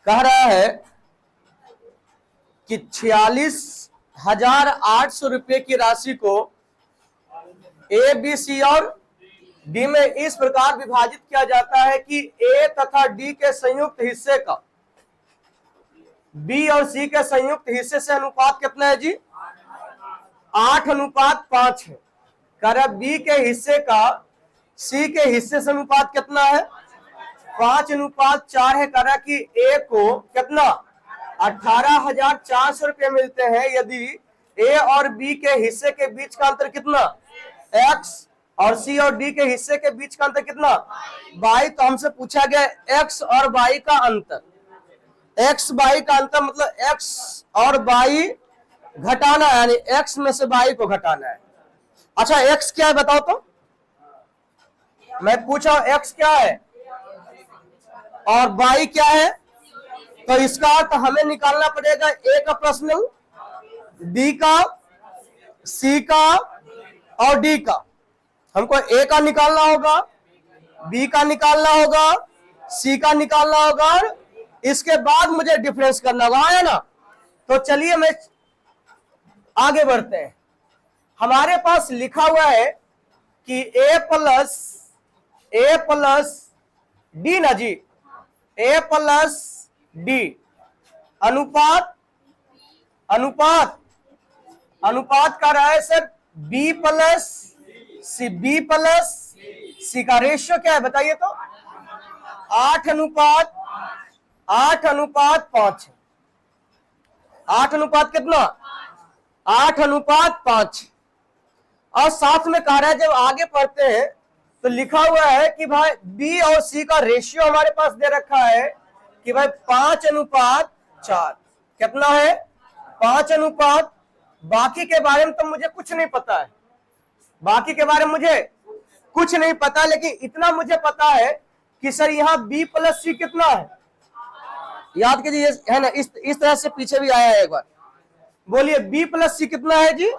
कह रहा है कि 46,800 रुपए की राशि को ए, बी, सी और डी में इस प्रकार विभाजित किया जाता है कि ए तथा डी के संयुक्त हिस्से का बी और सी के संयुक्त हिस्से से अनुपात कितना है जी? 8:5 है। कह रहा बी के हिस्से का सी के हिस्से से अनुपात कितना है? 5:4 है। कह रहा कि ए को कितना 18,400 रुपये मिलते हैं यदि ए और बी के हिस्से के बीच का अंतर कितना x और सी और डी के हिस्से के बीच का अंतर कितना y। तो हमसे पूछा गया x और y का अंतर, x y का अंतर मतलब x और y घटाना है, यानी x में से y को घटाना है। अच्छा x क्या है बताओ तो, मैं पूछा x क्या है और y क्या है, तो इसका अर्थ हमें निकालना पड़ेगा a का प्रश्न, b का, c का और d का। हमको a का निकालना होगा, b का निकालना होगा, c का निकालना होगा और इसके बाद मुझे डिफरेंस करना होगा, है ना। तो चलिए मैं आगे बढ़ते हैं। हमारे पास लिखा हुआ है कि a प्लस डी ना जी, a प्लस डी अनुपात कर रहा है सर b प्लस सी का रेशियो क्या है बताइए तो? 8:5 है। 8 अनुपात कितना? 8:5। और साथ में कह रहा है जब आगे पढ़ते हैं तो लिखा हुआ है कि भाई बी और सी का रेशियो हमारे पास दे रखा है कि भाई 5:4 कितना है? 5 बाकी के बारे में तो मुझे कुछ नहीं पता है, बाकी के बारे में मुझे कुछ नहीं पता, लेकिन इतना मुझे पता है कि सर यहाँ b प्लस सी कितना है, याद कीजिए है ना, इस तरह से पीछे भी आया है एक बार। बोलिए b प्लस सी कितना है जी?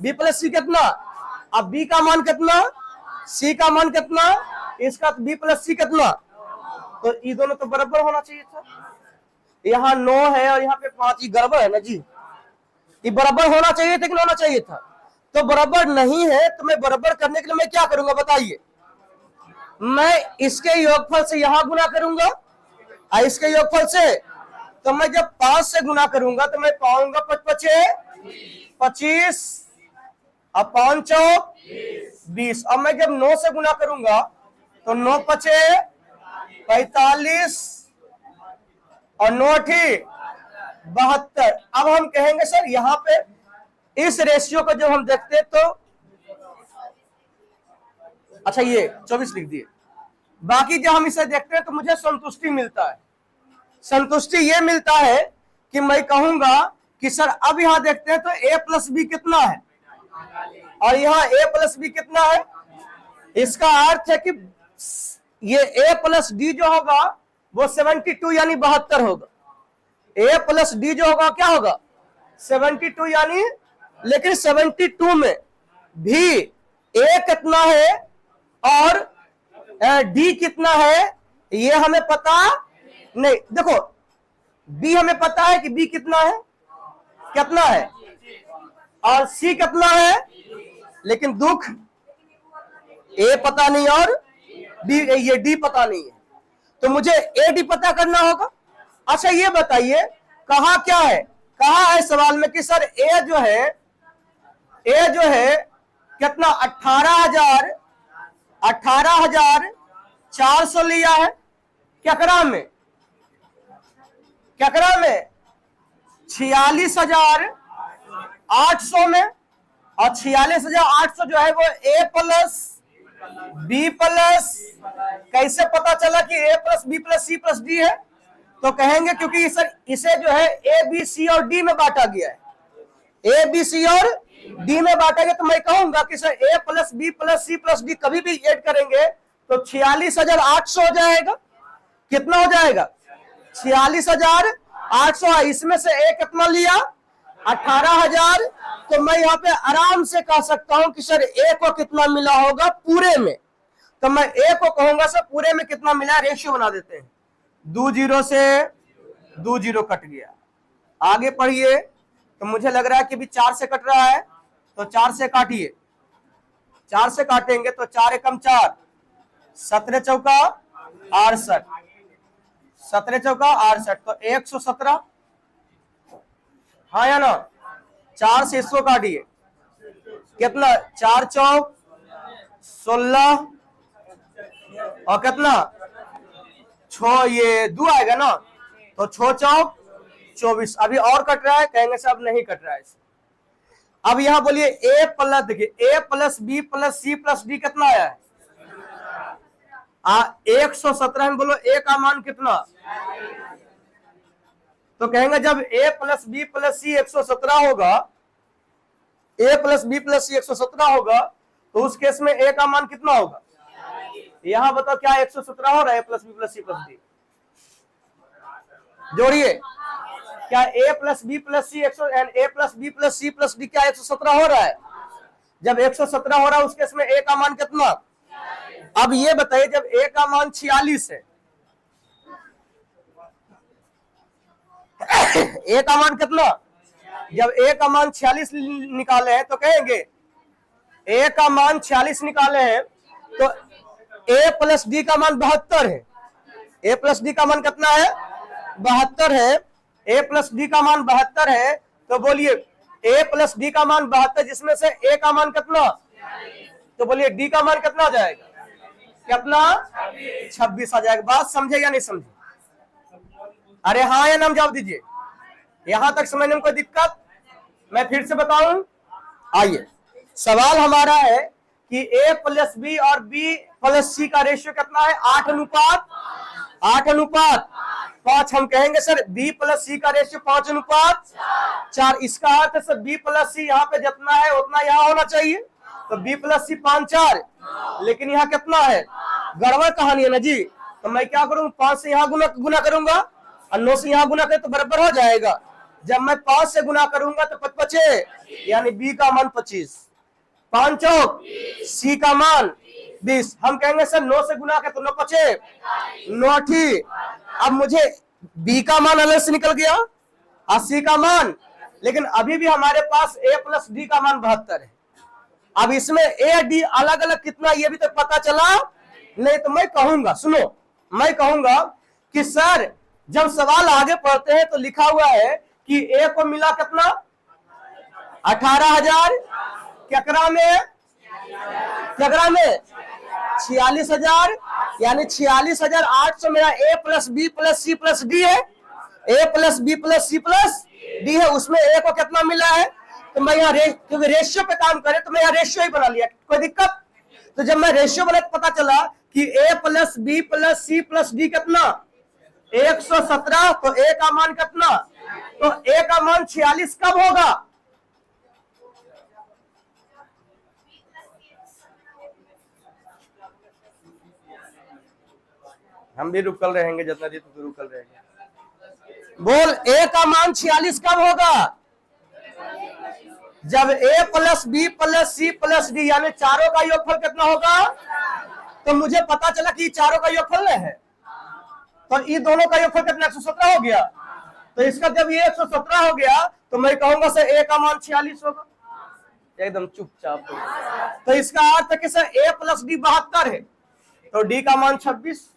b प्लस सी कितना? अब b का मान कितना, c का मान कितना, इसका b प्लस सी कितना, तो ये दोनों तो बराबर होना चाहिए था। यहाँ 9 है और यहाँ पे 5, ये गड़बड़ है ना जी, ये बराबर होना चाहिए था कि होना चाहिए था, तो बराबर नहीं है। तो मैं बराबर करने के लिए मैं क्या करूंगा बताइए? मैं इसके योगफल से यहां गुना करूंगा और इसके योगफल से, तो मैं जब 5 से गुना करूंगा तो मैं पाऊंगा 5 25 और 5 20। अब मैं जब 9 से गुना करूंगा तो 9 5 45 और 9 72। अब हम कहेंगे सर यहाँ पे इस रेशियो को जब हम देखते हैं तो अच्छा ये 24 लिख दिए, बाकी जब हम इसे देखते हैं तो मुझे संतुष्टि मिलता है। संतुष्टि ये मिलता है कि मैं कहूंगा कि सर अब यहां देखते हैं तो a प्लस बी कितना है और यहाँ a प्लस बी कितना है। इसका अर्थ है कि ये a प्लस डी जो होगा वो 72 यानी 72 होगा। a प्लस डी जो होगा क्या होगा? 72 यानी, लेकिन 72 में भी a कितना है और d कितना है ये हमें पता नहीं। देखो b हमें पता है कि b कितना है और c कितना है, लेकिन दुख a पता नहीं और ये d पता नहीं है, तो मुझे a d पता करना होगा। अच्छा ये बताइए कहा क्या है, कहा है सवाल में कि सर a जो है कितना 18,400 लिया है केकरा में 46,800 में, और 46,800 जो है वो a प्लस b प्लस, कैसे पता चला कि a plus b plus c plus d है? तो कहेंगे क्योंकि सर इसे जो है a b c और d में बांटा गया है, a b c और d में बांटा गया। तो मैं कहूंगा कि sir a plus b plus c plus d कभी भी ऐड करेंगे तो 46,800 हो जाएगा। कितना हो जाएगा? 46,800। इसमें से a कितना लिया? 18,000। तो मैं यहाँ पे आराम से कह सकता हूं कि सर a को कितना मिला होगा पूरे में, तो मैं a को कहूंगा सर पूरे में कितना मिला, रेशियो बना देते हैं। 2 0 से 2 जीरो कट गया। आगे पढ़िए, तो मुझे लग रहा है कि भी 4 से कट रहा है, तो 4 से काटिए। 4 से काटेंगे तो 4 एकम 4, 17 चौका 68, 17 चौका 68, तो 117। हाँ या ना? 4 से इसको काटिए, कितना? 4 चौक 16 और कितना? 6 ये 2 आएगा ना, तो 6 चौक 24। अभी और कट रहा है, कहेंगे साहब नहीं कट रहा है। अब यहां बोलिए ए प्लस, देखिए A plus B plus C plus D कितना आया है? 117 में बोलो ए का मान कितना? तो कहेंगे जब ए प्लस बी प्लस सी 117 होगा, ए प्लस बी प्लस सी 117 होगा, तो उस केस में ए का मान कितना होगा? यहां बताओ क्या 117 हो रहा है? A plus B plus C plus D जोड़िए, क्या A plus B plus C A plus B plus C plus D क्या 117 हो रहा है? जब 117 हो रहा है उस केस में ए का मान कितना? अब ये बताइए, जब ए का मान 46 है, ए का मान कितना? जब ए का मान 46 निकाले हैं तो कहेंगे ए का मान 46 निकाले हैं तो ए प्लस डी का मान 72 है। ए प्लस डी का मान कितना है? 72 है। ए प्लस डी का मान 72 है, तो बोलिए ए प्लस डी का मान 72, जिसमें से ए का मान कितना? तो बोलिए डी का मान कितना आ जाएगा? कितना? 26 आ जाएगा। बात समझे या नहीं समझे? अरे हाँ या ना जवाब दीजिए। यहां तक समझने में कोई दिक्कत? मैं फिर से बताऊं, आइए। सवाल हमारा है कि ए प्लस बी और बी प्लस सी का रेशियो कितना है? 8:5। हम कहेंगे सर बी प्लस सी का रेशियो 5:4। इसका अर्थ है सर बी प्लस सी यहाँ पे जितना है उतना यहाँ होना चाहिए, तो बी प्लस सी 5:4। लेकिन यहाँ कितना है? गड़बड़ कहानी है ना जी। तो मैं क्या करूँ? 5 से यहाँ गुना करूंगा और 9 से यहाँ गुना करें तो बराबर हो जाएगा। जब मैं 5 से गुना करूंगा तो 5 5, यानी बी का मान 25, 5 चौक सी का मान 20। हम कहेंगे सर 9 से गुना कर तो 9 5 9 8। अब मुझे बी का मान अलग से निकल गया और सी का मान, लेकिन अभी भी हमारे पास ए प्लस डी का मान 72 है। अब इसमें ए डी अलग अलग कितना ये भी तो पता चला नहीं। तो मैं कहूंगा, सुनो, मैं कहूंगा कि सर जब सवाल आगे पढ़ते हैं तो लिखा हुआ है कि ए को मिला कितना? 18,000। केकरा में? 46,000, यानी 46,800 मेरा A plus B plus C plus D है। A plus B plus C plus D है, उसमें ए को कितना मिला है? तो मैं यहाँ क्योंकि रेशियो पे काम करे तो मैं यहाँ रेशियो ही बना लिया, कोई दिक्कत? तो जब मैं रेशियो बना तो पता चला कि A plus B plus C plus D कितना? 117। तो ए का मान कितना? तो ए का मान 46 कब होगा? हम भी रुकल रहेंगे, जितना जी तो रुकल रहेंगे। बोल, ए का मान 46 कब होगा? जब A plus B plus C plus D, यानी चारों का योगफल कितना होगा? तो मुझे पता चला कि चारों का योगफल है, तो ये दोनों का योगफल कितना? 117 हो गया। तो इसका जब ये 117 हो गया तो मैं कहूंगा सर ए का मान 46 होगा। एकदम चुपचाप। तो इसका अर्थ है कि सर ए प्लस डी 72 है, तो डी का मान 26।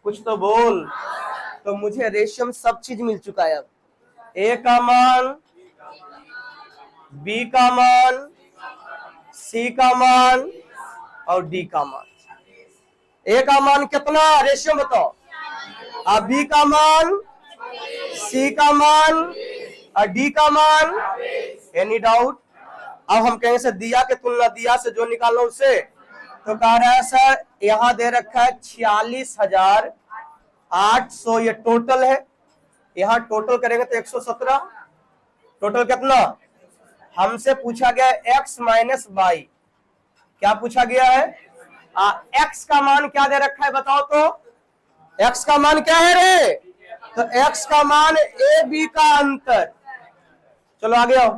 कुछ तो बोल। तो मुझे रेशियो में सब चीज मिल चुका है। अब ए का मान, बी का मान, सी का मान और डी का मान। ए का मान कितना? रेशियो बताओ। अब बी का मान, सी का मान और डी का मान। Any doubt? अब हम कहेंगे सर दिया के तुलना दिया से जो निकालना उससे, तो कह रहा है सर यहां दे रखा है 46,800, ये टोटल है। यहां टोटल करेंगे तो 117। टोटल कितना? हमसे पूछा गया है x माइनस वाई। क्या पूछा गया है? x का मान क्या दे रखा है बताओ तो? x का मान क्या है रे? तो x का मान a b का अंतर। चलो आगे आओ,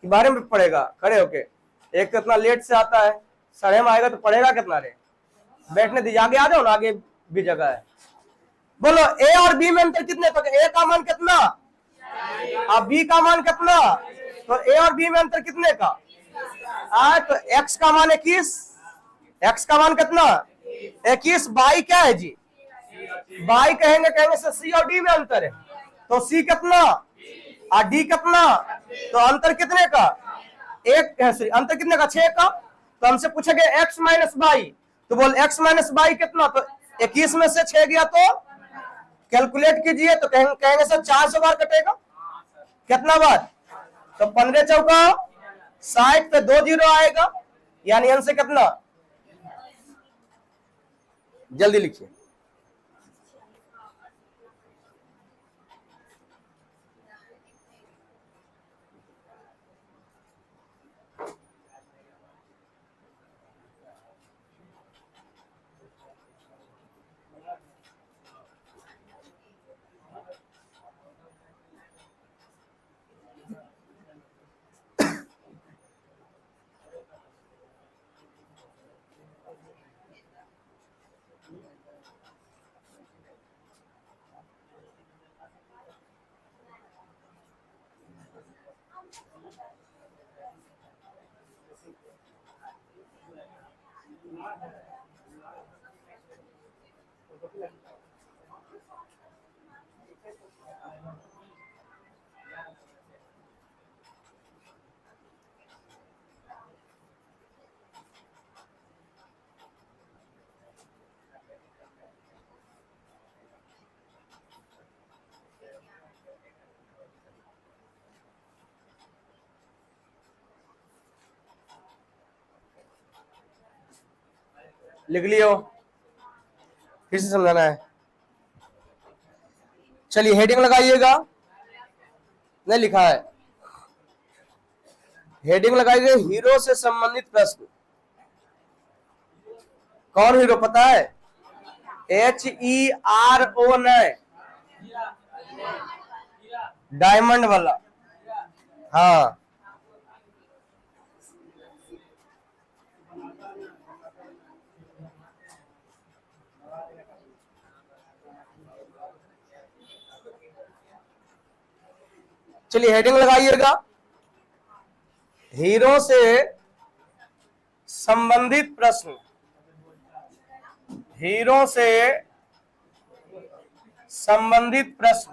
बारे में पढ़ेगा खड़े होके। एक कितना लेट से आता है, साढ़े में आएगा तो पढ़ेगा कितना रे? बैठने दीजिए, आगे आ जाओ ना, आगे भी जगह है। बोलो ए और बी में अंतर कितने, तो ए का मान कितना और बी का मान कितना, तो ए और बी में अंतर कितने का, तो एक्स का मान 21, एक्स का मान कितना 21, बाई क्या है जी, बाई कहेंगे से सी और डी में अंतर है, तो सी कितना और डी कितना, तो अंतर कितने का एक है, अंतर कितने का 6 का, तो हमसे पूछेंगे x माइनस बाई, तो बोल x माइनस बाई कितना, तो 21 में से 6 गया तो कैलकुलेट कीजिए, तो कहेंगे सर 400 बार कटेगा, कितना बार, तो 15 चौका 60 पे 2 जीरो आएगा, यानी आंसर कितना, जल्दी लिखिए। लिख लियो, फिर से समझाना है। चलिए हेडिंग लगाइएगा, नहीं लिखा है, हेडिंग लगाइए हीरो से संबंधित प्रश्न। कौन हीरो पता है, HERO नहीं, डायमंड वाला, हाँ चलिए हेडिंग लगाइएगा, हीरो से संबंधित प्रश्न, हीरो से संबंधित प्रश्न,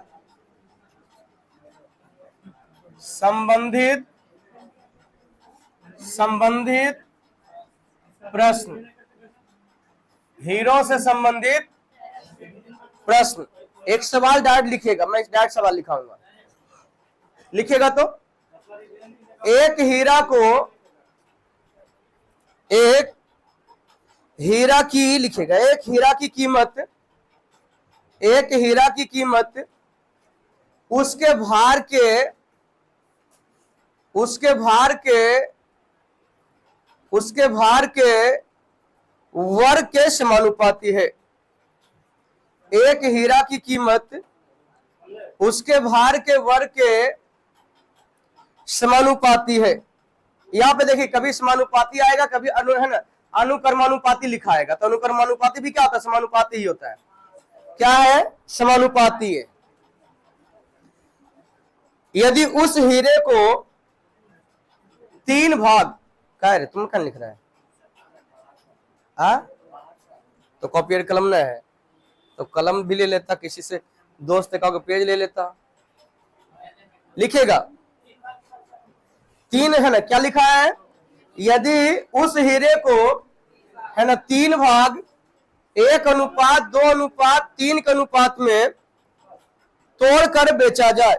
संबंधित प्रश्न, हीरो से संबंधित प्रश्न। एक सवाल डायरेक्ट लिखिएगा, मैं डायरेक्ट सवाल लिखाऊंगा, लिखिएगा तो एक हीरा को, एक हीरा की लिखेगा, एक हीरा की कीमत, एक हीरा की कीमत उसके भार के, उसके भार के, उसके भार के वर्ग के समानुपाती है। एक हीरा की कीमत उसके भार के वर्ग के समानुपाती है। यहां पे देखिए कभी समानुपाती आएगा, कभी है ना अनुक्रमानुपाती लिखा आएगा, तो अनुक्रमानुपाती भी क्या होता है, समानुपाती ही होता है। क्या है, समानुपाती है। यदि उस हीरे को 3 भाग, क्या है तुम क्या लिख रहा है, तो कॉपी कलम ना है तो कलम भी ले लेता, किसी से दोस्त का पेज ले लेता, लिखेगा 3 है ना, क्या लिखा है, यदि उस हीरे को है ना 3 भाग 1:2:3 के अनुपात में तोड़कर बेचा जाए।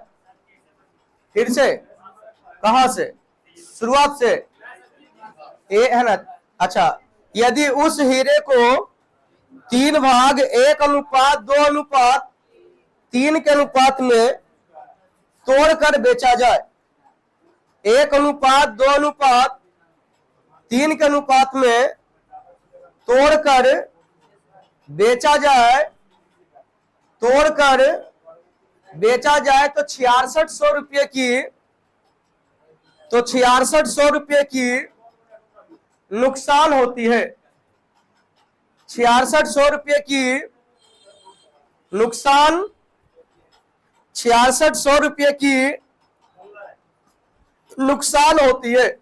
फिर से कहां से, शुरुआत से, है ना, अच्छा, यदि उस हीरे को 3 भाग 1:2:3 के अनुपात में तोड़कर बेचा जाए, 1:2:3 के अनुपात में तोड़कर बेचा जाए, तोड़कर बेचा जाए तो 6600 रुपये की, तो 6600 रुपये की नुकसान होती है। 6600 रुपये की नुकसान 6600 रुपये की नुकसान होती है,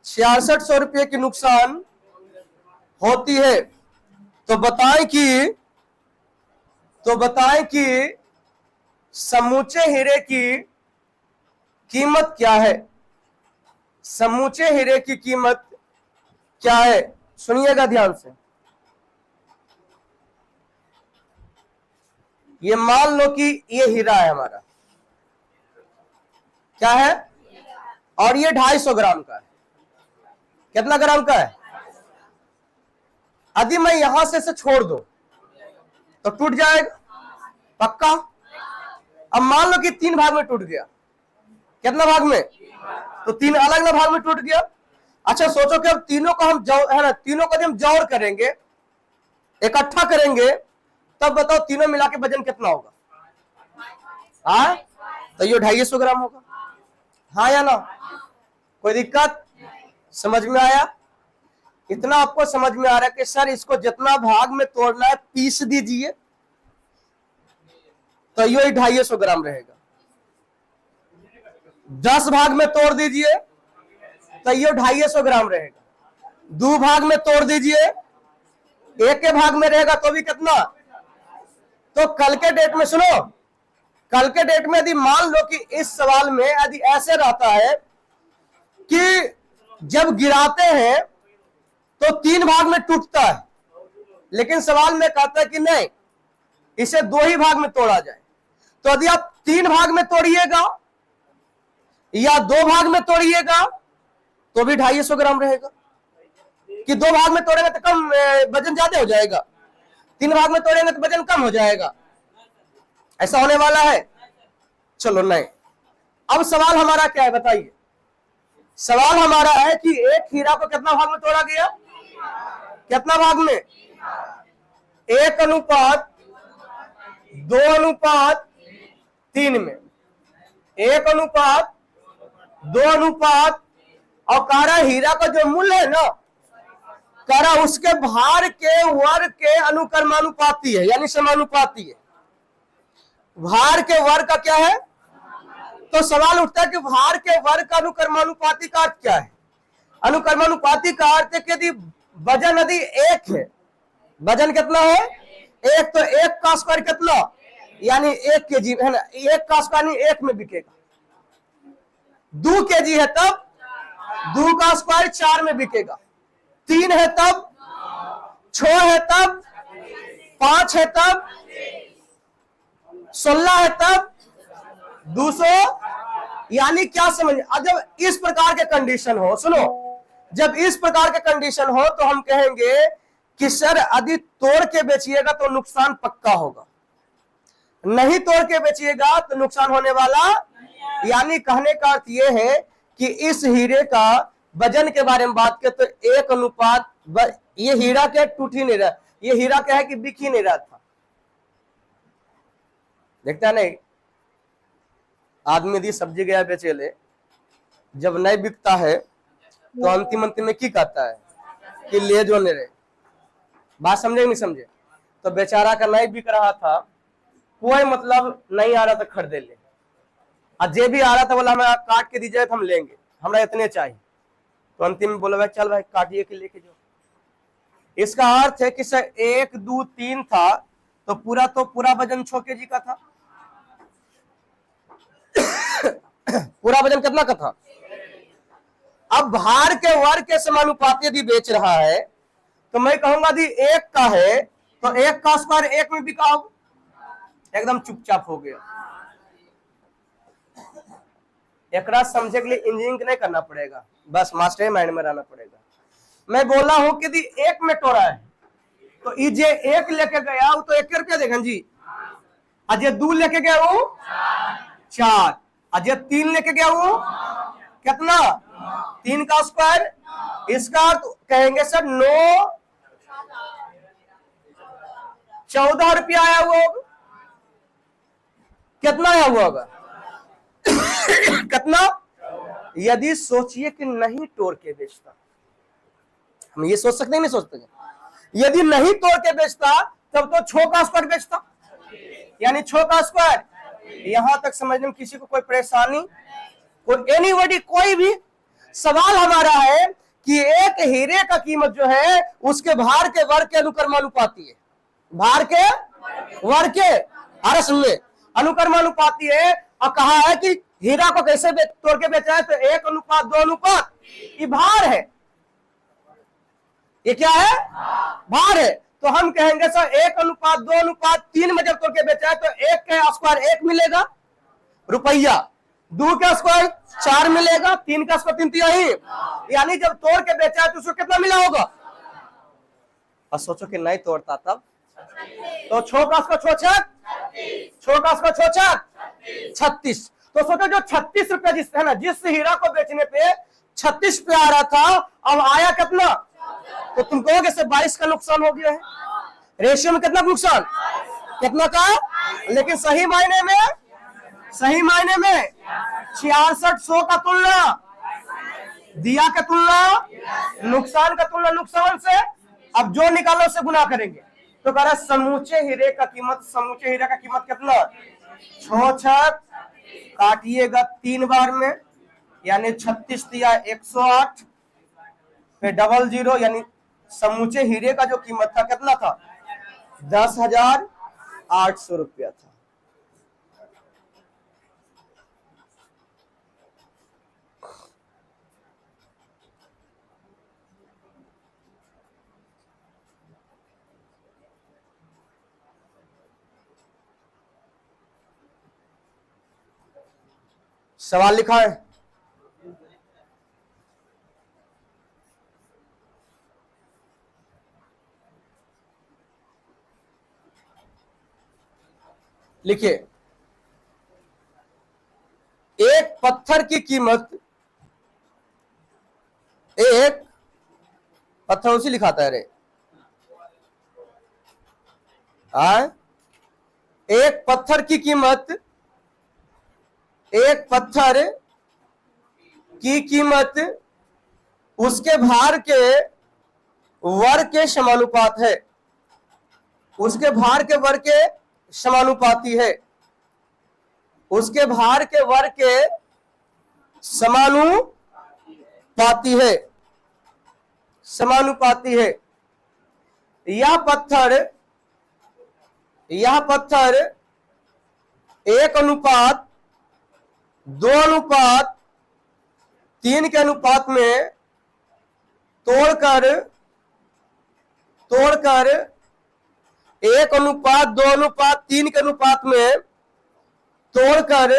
6600 रुपये की नुकसान होती है। तो बताएं कि समूचे हीरे की कीमत क्या है। समूचे हीरे की कीमत क्या है, सुनिएगा ध्यान से। ये मान लो कि ये हीरा है हमारा, क्या है, और ये 250 ग्राम का है। कितना ग्राम का है? यदि मैं यहां से इसे छोड़ दूं तो टूट जाएगा, पक्का। अब मान लो कि 3 भाग में टूट गया। कितना भाग में? तो 3 अलग अलग भाग में टूट गया। अच्छा सोचो कि अब तीनों को हम है ना, तीनों को हम जोड़ करेंगे, इकट्ठा करेंगे, तब बताओ तीनों मिला के वजन कितना होगा? हाँ, तो ये 250 ग्राम होगा। हाँ या ना? कोई दिक्कत? समझ में आया? इतना आपको समझ में आ रहा है कि सर इसको जितना भाग में तोड़ना है पीस दीजिए, तो ये 250 ग्राम रहेगा। 10 भाग में तोड़ दीजिए तो ये 250 ग्राम रहेगा। 2 भाग में तोड़ दीजिए, एक के भाग में रहेगा तो भी कितना? तो कल के डेट में सुनो, कल के डेट में यदि मान लो कि इस सवाल में यदि ऐसे रहता है कि जब गिराते हैं तो 3 भाग में टूटता है, लेकिन सवाल में कहता है कि नहीं, इसे 2 ही भाग में तोड़ा जाए, तो यदि आप 3 भाग में तोड़िएगा या 2 भाग में तोड़िएगा तो भी 250 ग्राम रहेगा। कि 2 भाग में तोड़ेंगे तो कम वजन ज्यादा हो जाएगा, 3 भाग में तोड़ेंगे तो वजन कम हो जाएगा। ऐसा होने वाला है? चलो नहीं। अब सवाल हमारा क्या है बताइए? सवाल हमारा है कि एक हीरा को कितना भाग में तोड़ा गया? कितना भाग में? 1:2:3 में। 1:2:, और कारा हीरा का जो मूल्य है ना, कारा उसके भार के वर्ग के अनुक्रमानुपाती है, यानी समानुपाती है। भार के वर्ग का क्या है? तो सवाल उठता है कि भार के वर्ग का अनुक्रमानुपाती का अर्थ क्या है? अनुक्रमानुपाती का अर्थ है कि यदि वजन यदि 1 है, वजन कितना है? 1, तो 1 का स्क्वायर कितना, यानी 1 kg है ना, 1 का स्क्वायर यानी 1 में बिकेगा। 2 kg है तब 2 का स्क्वायर 4 में बिकेगा, 3 है तब, 6 है तब, 5 है तब, 16 है तब 200। यानी क्या समझ? जब इस प्रकार के कंडीशन हो, सुनो, जब इस प्रकार के कंडीशन हो तो हम कहेंगे कि सर यदि तोड़ के बेचिएगा तो नुकसान पक्का होगा, नहीं तोड़ के बेचिएगा तो नुकसान होने वाला। यानी कहने का अर्थ यह है कि इस हीरे का वजन के बारे में बात करें तो 1:, ये हीरा क्या टूट ही नहीं रहा, ये हीरा क्या है कि बिक ही नहीं रहा था। देखता नहीं, आदमी यदि सब्जी गया बेचे ले, जब नहीं बिकता है तो अंतिम में की कहता है कि ले जो ले रहे। बात समझे नहीं समझे? तो बेचारा का नहीं बिक रहा था, कोई मतलब नहीं आ रहा था खरीदे ले, और जे भी आ रहा था बोला हमें काट के दीजिए तो हम लेंगे, हमें इतने चाहिए। तो अंतिम में बोला भाई चल भाई काटिए के लेके जाओ। इसका अर्थ है कि सर 1, 2, 3 था तो पूरा वजन 6 kg का था। पूरा वजन कितना का था? अब भार के वर्ग के समानुपाती यदि बेच रहा है तो मैं कहूंगा यदि 1 का है तो 1 का स्क्वायर 1 में बिका होगा। एकदम चुपचाप हो गया। एकरा समझे के लिए इंजीनियरिंग नहीं करना पड़ेगा, बस मास्टर माइंड में रहना पड़ेगा। मैं बोला हूं कि यदि 1 में तोड़ा है तो जे 1 लेके गया वो तो 1 रुपया देगा जी, अजय 2 लेके गया वो 4, अजय 3 लेके गया वो कितना? 3 का स्क्वायर। इसका अर्थ कहेंगे सर 9, 14 रुपया आया हुआ होगा। कितना आया हुआ होगा? कितना? यदि सोचिए कि नहीं तोड़ के बेचता, हम ये सोच सकते हैं नहीं सोचते? यदि नहीं तोड़ के बेचता तब तो 6 का स्क्वायर बेचता, यानी 6 का स्क्वायर। यहां तक समझने में किसी को कोई परेशानी, कोई एनीबॉडी, कोई भी? सवाल हमारा है कि एक हीरे का कीमत जो है उसके भार के वर्ग के अनुक्रमानुपाती है। भार के वर्ग के, अरे सुन ले, अनुक्रमानुपाती है। और कहा है कि हीरा को कैसे तोड़ के बेचा है, तो 1:2 ये भार है। ये क्या है? भार है। तो हम कहेंगे सर 1:2:3 में जब तोड़ के बेचा है तो 1 का स्क्वायर 1 मिलेगा रुपया, 2 का स्क्वायर 4 मिलेगा, 3 का स्क्वायर 3 तिहाई, यानी जब तोड़ के बेचा है तो उसको कितना मिला होगा? और सोचो कि नहीं तोड़ता तब तो 6 का स्क्वायर 6 का स्क्वायर 36। तो सोचो जो 36 रुपया जिस है ना, जिस हीरा को बेचने पे 36 पे आ रहा था, अब आया कितना? तो तुम कहोगे से 22 का नुकसान हो गया है। रेशियो में कितना नुकसान? कितना का? लेकिन सही मायने में 6600 का तुलना, दिया का तुलना, नुकसान का तुलना नुकसान से। अब जो निकालो उसे गुना करेंगे तो कह रहा समूचे हीरे का कीमत, समूचे हीरे का कीमत कितना? 6 काटिएगा 3 बार में, यानी 36 दिया 108, फिर 00, यानी समूचे हीरे का जो कीमत था कितना था? 10,800 रुपया था। सवाल लिखा है? लिखिए, एक पत्थर की कीमत, एक पत्थर उसी लिखाता है रे, एक पत्थर की कीमत, एक पत्थर की कीमत उसके भार के वर्ग के समानुपात है, उसके भार के वर्ग के समानुपाती है, उसके भार के वर्ग के समानुपाती है, समानुपाती है। यह पत्थर 1:2:3 के अनुपात में तोड़कर 1:2:3 के अनुपात में तोड़कर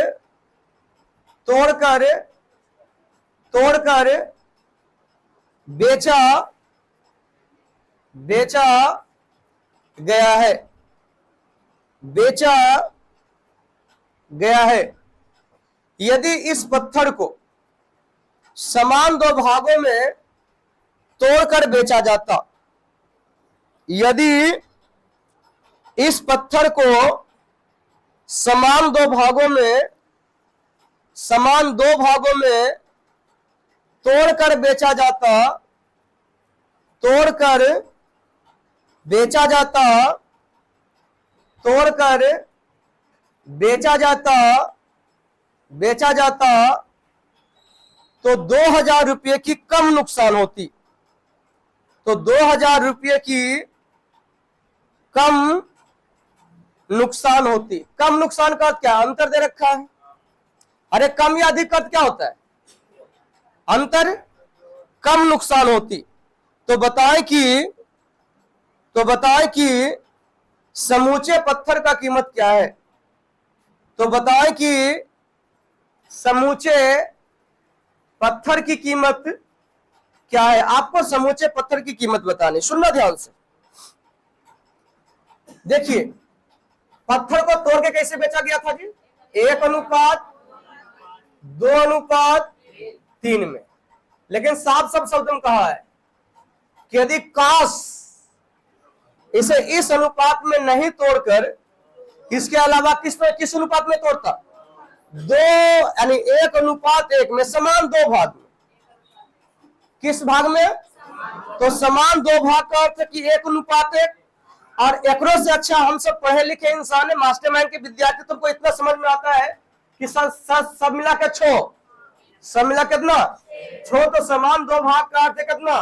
बेचा गया है। यदि इस पत्थर को समान 2 भागों में तोड़कर बेचा जाता, यदि इस पत्थर को समान 2 भागों में तोड़कर बेचा जाता तो 2,000 रुपये की कम नुकसान होती, तो 2,000 रुपये की कम नुकसान होती। कम नुकसान का क्या अंतर दे रखा है? अरे कम या अधिक का क्या होता है? अंतर। कम नुकसान होती। तो बताएं कि समूचे पत्थर का कीमत क्या है? तो बताएं कि समूचे पत्थर की कीमत क्या है? आपको समूचे पत्थर की कीमत बतानी, सुनना ध्यान से। देखिए, पत्थर को तोड़ के कैसे बेचा गया था जी? 1:2:3 में। लेकिन साफ शब्द में कहा है कि यदि काश इसे इस अनुपात में नहीं तोड़कर इसके अलावा किस अनुपात में तोड़ता? 2 यानी 1:1 में समान 2 भाग में। किस भाग में? तो समान 2 भाग का अर्थ कि 1:1। और एकरो से अच्छा हम सब पढ़े लिखे इंसान है, मास्टरमाइंड के विद्यार्थी, तुमको इतना समझ में आता है कि सब मिला के सब मिला कितना छो, तो समान दो भाग का अर्थ है कितना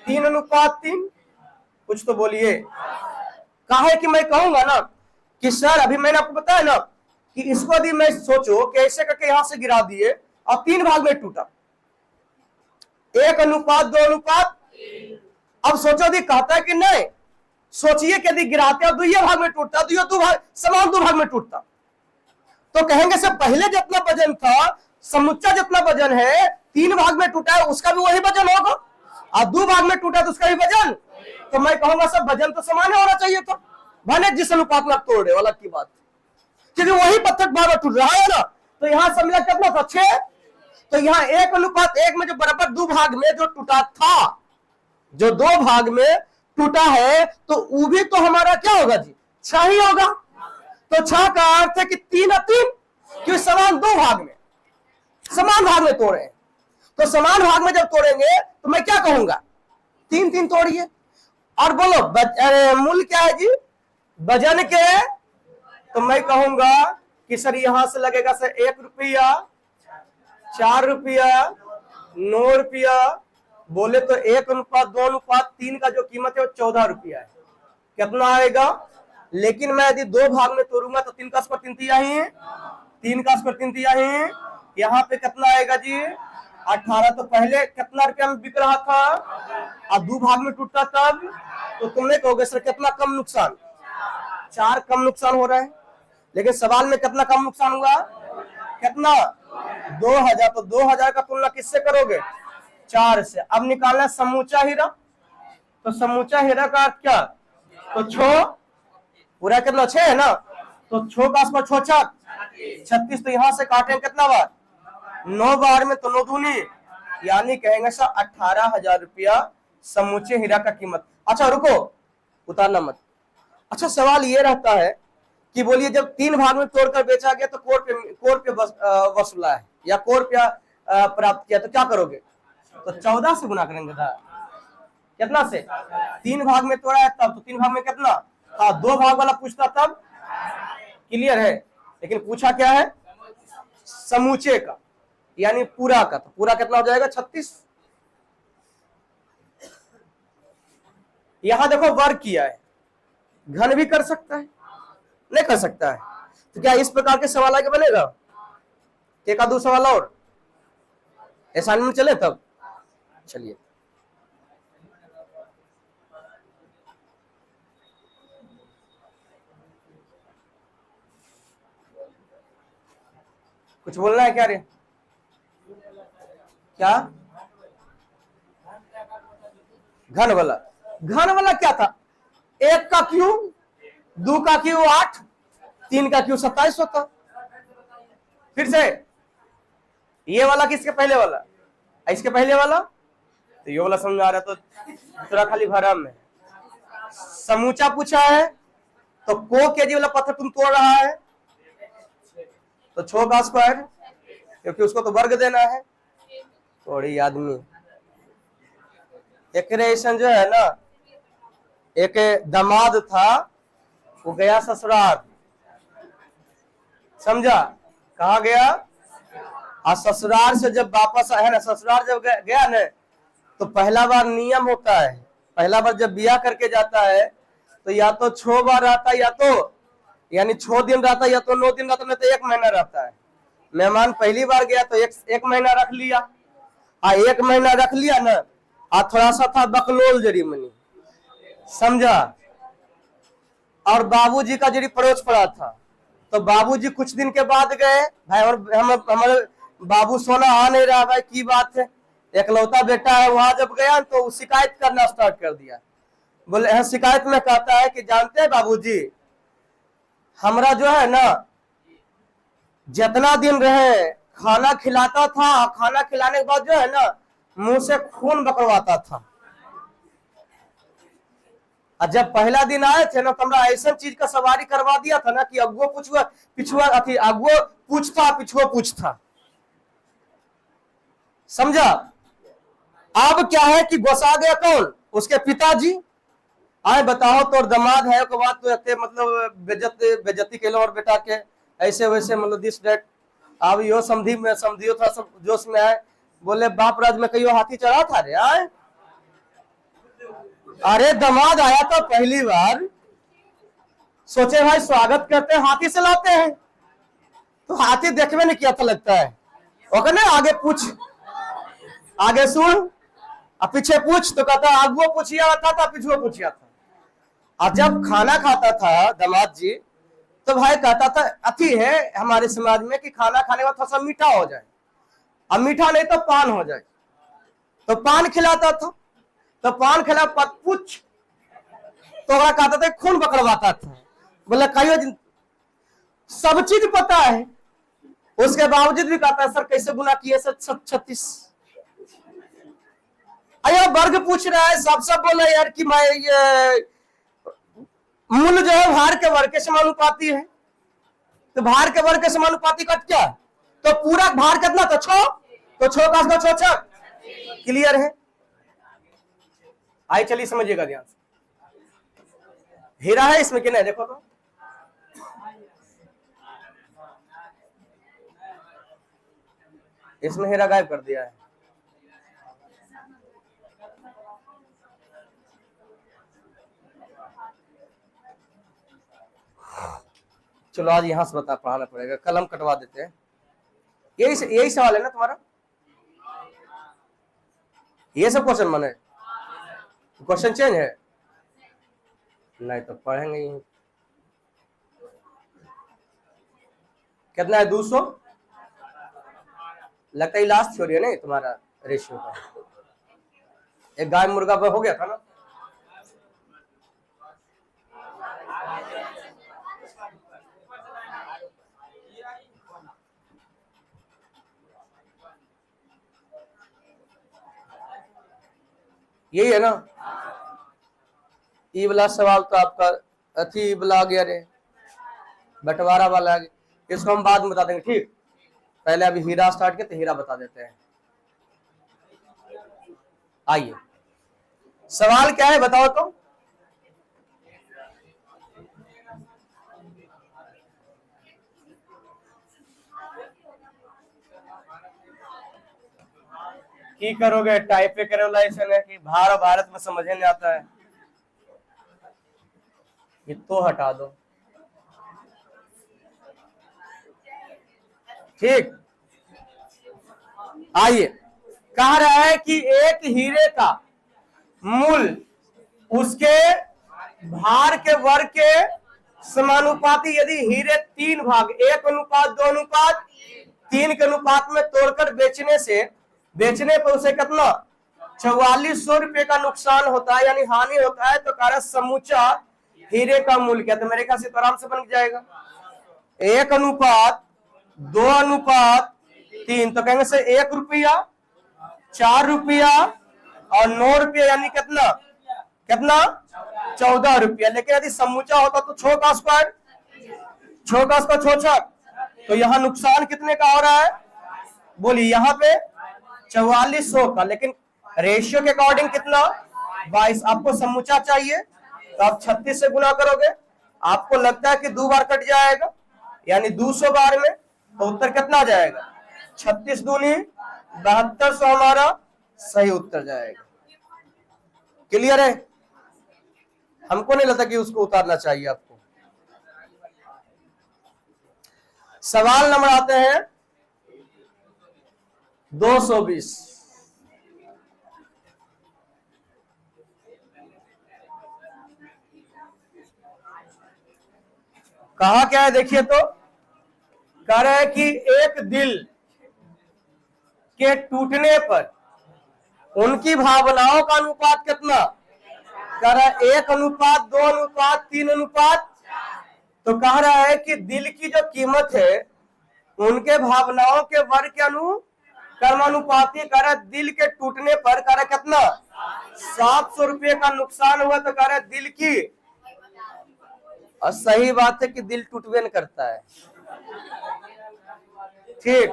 3:3। कुछ तो बोलिए। काहे कि मैं कहूंगा ना कि सर अभी मैंने आपको बताया ना कि इसको यदि मैं सोचो कि ऐसे करके यहां से गिरा दिए और 3 भाग में टूटा, 1:2:। अब सोचो यदि कहता है कि नहीं, सोचिए कि यदि गिराते और 2 भाग में टूटता, समान 2 भाग में टूटता, तो कहेंगे सर पहले जितना वजन था, समुच्चा जितना वजन है 3 भाग में टूटा है उसका भी वही वजन होगा, और 2 भाग में टूटा तो उसका भी वजन। तो मैं कहूंगा सर वजन तो समान होना चाहिए था, भले जिस अनुपात में आप तोड़ रहे हो अलग की बात, क्योंकि वही पत्थर बार बार टूट रहा है ना। तो यहां सब मिला कितना था 6, तो यहाँ 1:1 में जो बराबर 2 भाग में जो टूटा था, जो 2 भाग में टूटा है, तो वो भी तो हमारा क्या होगा जी 6 ही होगा। तो 6 का अर्थ है कि 3:3, क्योंकि समान 2 भाग में, समान भाग में तोड़े। तो समान भाग में जब तोड़ेंगे तो मैं क्या कहूंगा 3 तोड़िए। और बोलो मूल्य क्या है जी वजन के, तो मैं कहूंगा कि सर यहां से लगेगा सर 1 रुपया, 4 रुपया, 9 रुपया, बोले तो 1:2:3 का जो कीमत है वो 14 रुपया है। कितना आएगा? लेकिन मैं यदि 2 भाग में तोड़ूंगा तो 3 का स्क्वायर 3 तिहाई है, 3 का स्क्वायर 3 तिहाई है। यहाँ पे कितना आएगा जी 18। तो पहले कितना रुपया में बिक रहा था और 2 भाग में टूटता तब, तो तुमने कहोगे सर कितना कम नुकसान, 4 कम नुकसान हो रहा है। लेकिन सवाल में कितना कम नुकसान हुआ, कितना 2000। तो 2000 का तुलना किससे करोगे 4 से। अब निकालना समूचा हीरा, तो समूचा हीरा का अर्थ क्या, तो 6 पूरा कितना 6 है ना, तो 6 का स्क्वायर 6 छक 36। तो यहां से काटेंगे कितना बार 9 बार में, तो 9 दूनी, यानी कहेंगे सर 18,000 रुपया समूचे हीरा का कीमत। अच्छा रुको, उतारना मत। अच्छा सवाल ये रहता है कि बोलिए जब 3 भाग में तोड़कर बेचा गया तो कोर पे वसूला है या कोर पे प्राप्त किया, तो क्या करोगे, तो 14 से गुना करेंगे था। कितना से 3 भाग में तोड़ा है तब, तो 3 भाग में कितना, हाँ 2 भाग वाला पूछता तब क्लियर है। लेकिन पूछा क्या है समूचे का, यानी पूरा का, तो पूरा कितना हो जाएगा 36। यहां देखो वर्ग किया है, घन भी कर सकता है, नहीं कर सकता है। तो क्या इस प्रकार के सवाल आगे बनेगा, एक आध सवाल और असाइनमेंट चले तब, चलिए। कुछ बोलना है क्या रे, क्या घन वाला क्या था, 1 का क्यूब, 2 का क्यूब 8, 3 का क्यूब 27 होता। फिर से ये वाला किसके पहले वाला, इसके पहले वाला, तो ये वाला समझ आ रहा, तो दूसरा खाली भरम है। समूचा पूछा है तो को केजी वाला पत्थर तुम तोड़ रहा है, तो 6 का स्क्वायर, क्योंकि उसको तो वर्ग देना है। थोड़ी आदमी एक रेशन जो है ना, एक दामाद था, वो गया ससुराल, समझा, कहा गया, और ससुराल से जब वापस आया ना, ससुराल जब गया ना, तो पहला बार नियम होता है, पहला बार जब बिया करके जाता है तो या तो 6 बार रहता है, या तो यानी 6 दिन रहता है, या तो 9 दिन रहता है, नहीं तो 1 महीना रहता है। मेहमान पहली बार गया तो एक महीना रख लिया, और 1 महीना रख लिया ना, और थोड़ा सा था बकलोल जरीमनी, समझा, और बाबूजी का जरी पड़ोस पड़ा था, तो बाबूजी कुछ दिन के बाद गए, भाई हमारे बाबू सोना आ नहीं रहा, भाई की बात है, एकलौता बेटा है। वहां जब गया तो शिकायत करना स्टार्ट कर दिया। बोले शिकायत में कहता है कि जानते हैं बाबूजी, हमरा जो है ना जितना दिन रहे खाना खिलाता था, खाना खिलाने के बाद जो है ना मुंह से खून बकरवाता था, और जब पहला दिन आए थे ना तो हमरा ऐसा चीज का सवारी करवा दिया था ना कि अगुआ पूछुआ पिछुआ अथी, अगुआ पूछता पिछुआ पूछता, समझा। अब क्या है कि घुसा गया कौन, उसके पिताजी, आए बताओ तो दामाद है के बात तो इतने मतलब बेजती के और बेटा के ऐसे वैसे मतलब दिस डेट। अब यो समझी में समझियो था सब जोश में आए, बोले बाप राज में कहियो हाथी चढ़ा था रे आए। अरे दामाद आया था पहली बार, सोचे भाई स्वागत करते हैं, हाथी से लाते हैं, तो हाथी देखने में क्या था लगता है, ओके ना, आगे पूछ, आगे सुन, अब पीछे पूछ, तो कहता आगुओ पूछिया था पीछुओ पूछिया था। और जब खाना खाता था दामाद जी, तो भाई कहता था अति है हमारे समाज में कि खाना खाने का थोड़ा सा मीठा हो जाए, अब मीठा नहीं तो पान हो जाए, तो पान खिलाता था, तो पान खिला पूछ, तो कहता था खून पकड़वाता था। बोले कहियो सब चीज पता है, उसके बावजूद भी कहता है सर कैसे गुना किए सर 36। अयो वर्ग पूछ रहा है, सब बोला यार कि मैं ये मूल जो है भार के वर्ग के समानुपाती है, तो भार के वर्ग के समानुपाती कट क्या, तो पूरा भार कितना, तो 6, तो 6 का 6 क्लियर है। आइए चलिए समझिएगा ध्यान से, हीरा है इसमें कि नहीं, देखो तो इसमें हीरा गायब कर दिया है। चलो आज यहां से पढ़ाना पड़ेगा, कलम कटवा देते हैं। यही सवाल है ना तुम्हारा, ये सब क्वेश्चन बने, क्वेश्चन चेंज है नहीं तो पढ़ेंगे ही। कितना है 200, लगता है लास्ट थ्योरी है नहीं तुम्हारा रेशियो का, एक गाय मुर्गा पर हो गया था ना। यही है ना, ई वाला सवाल तो आपका अथी वाला गया रे, बंटवारा वाला, इसको हम बाद में बता देंगे, ठीक। पहले अभी हीरा स्टार्ट किया तो हीरा बता देते हैं। आइए सवाल क्या है बताओ तो, की करोगे, टाइप पे करो लाइसेंस है कि भारत में समझ नहीं आता है, ये तो हटा दो, ठीक। आइए कह रहा है कि एक हीरे का मूल उसके भार के वर्ग के समानुपाती यदि हीरे 3 भाग 1 अनुपात 2 अनुपात 3 के अनुपात में तोड़कर बेचने पर उसे कितना 4400 रुपए का नुकसान होता है, यानी हानि होता है, तो कारण समूचा हीरे का मूल्य क्या, तो मेरे ख्याल से तो आराम से बन जाएगा 1 अनुपात 2 अनुपात 3, तो कहेंगे से 1 रुपया 4 रुपया और 9 रुपया, यानी कितना 14 रुपया। लेकिन यदि समूचा होता तो 6 का स्क्वायर 6, तो यहाँ नुकसान कितने का हो रहा है, बोलिए यहाँ पे 4400 का, लेकिन रेशियो के अकॉर्डिंग कितना 22। आपको समूचा चाहिए तो आप 36 से गुना करोगे, आपको लगता है कि 2 बार कट जाएगा यानी 200 बार में, तो उत्तर कितना जाएगा 36 दूनी 7200 हमारा सही उत्तर जाएगा। क्लियर है, हमको नहीं लगता कि उसको उतारना चाहिए आपको। सवाल नंबर आते हैं 220। कहा क्या है देखिए तो, कह रहे हैं कि एक दिल के टूटने पर उनकी भावनाओं का अनुपात कितना, कह रहा है 1 अनुपात 2 अनुपात 3 अनुपात, तो कह रहा है कि दिल की जो कीमत है उनके भावनाओं के वर्ग के कर्मानुपाती, कह रहा है दिल के टूटने पर कह रहा है कितना 700 रुपये का नुकसान हुआ, तो कह रहा है दिल की, और सही बात है कि दिल टूटवे नहीं करता है, ठीक।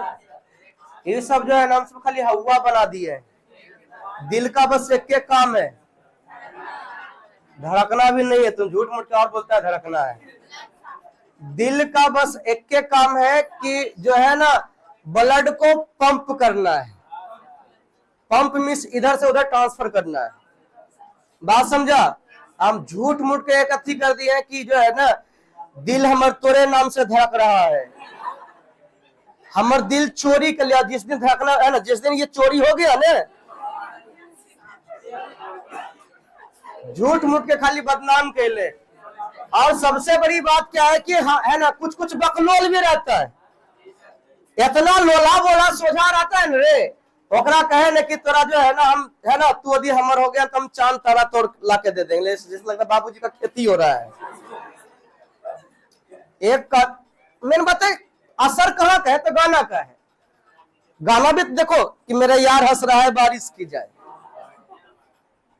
ये सब जो है ना हम खाली हवा बना दिए है, दिल का बस एक काम है धड़कना भी नहीं है, तुम झूठ मूठ के और बोलता है धड़कना है। दिल का बस एक के काम है कि जो है ना ब्लड को पंप करना है। पंप मीन्स इधर से उधर ट्रांसफर करना है। बात समझा? हम झूठ मूठ के एक अथी कर दिए कि जो है ना दिल हमर तोरे नाम से धड़क रहा है। हमर दिल चोरी कर लिया। जिस दिन धड़कना है ना, जिस दिन ये चोरी हो गया ना, झूठ मूठ के खाली बदनाम के ले। और सबसे बड़ी बात क्या है कि हाँ है ना, कुछ कुछ बकलोल भी रहता है। इतना लोला बोला सोझा रहता है ना रे, ओकरा कहे न कि तोरा जो है ना हम है ना, तू यदि हमर हो गया तो हम चांद तारा तोड़ ला के दे देंगे। जैसे लगता है बाबूजी का खेती हो रहा है। एक का मैंने बताया असर कहाँ का है तो गाना का है। गाना भी देखो कि मेरा यार हंस रहा है बारिश की जाए,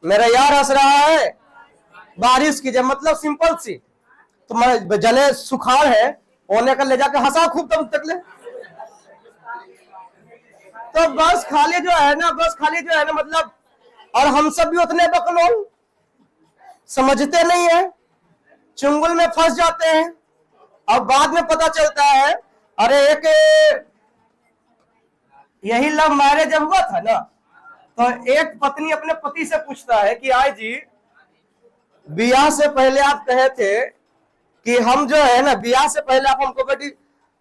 मेरा यार हंस रहा है बारिश की जाए, मतलब सिंपल सी। तो मैं जले सुखाड़ है होने का ले जाके हंसा खूब तब तक ले। तो बस खाली जो है ना, बस खाली जो है ना मतलब, और हम सब भी उतने बकलोल समझते नहीं है, चुंगल में फंस जाते हैं। अब बाद में पता चलता है अरे एक यही लव मैरिज जब हुआ था ना, तो एक पत्नी अपने पति से पूछता है कि आई जी ब्याह से पहले आप कहे थे कि हम जो है ना, ब्याह से पहले आप हमको बेटी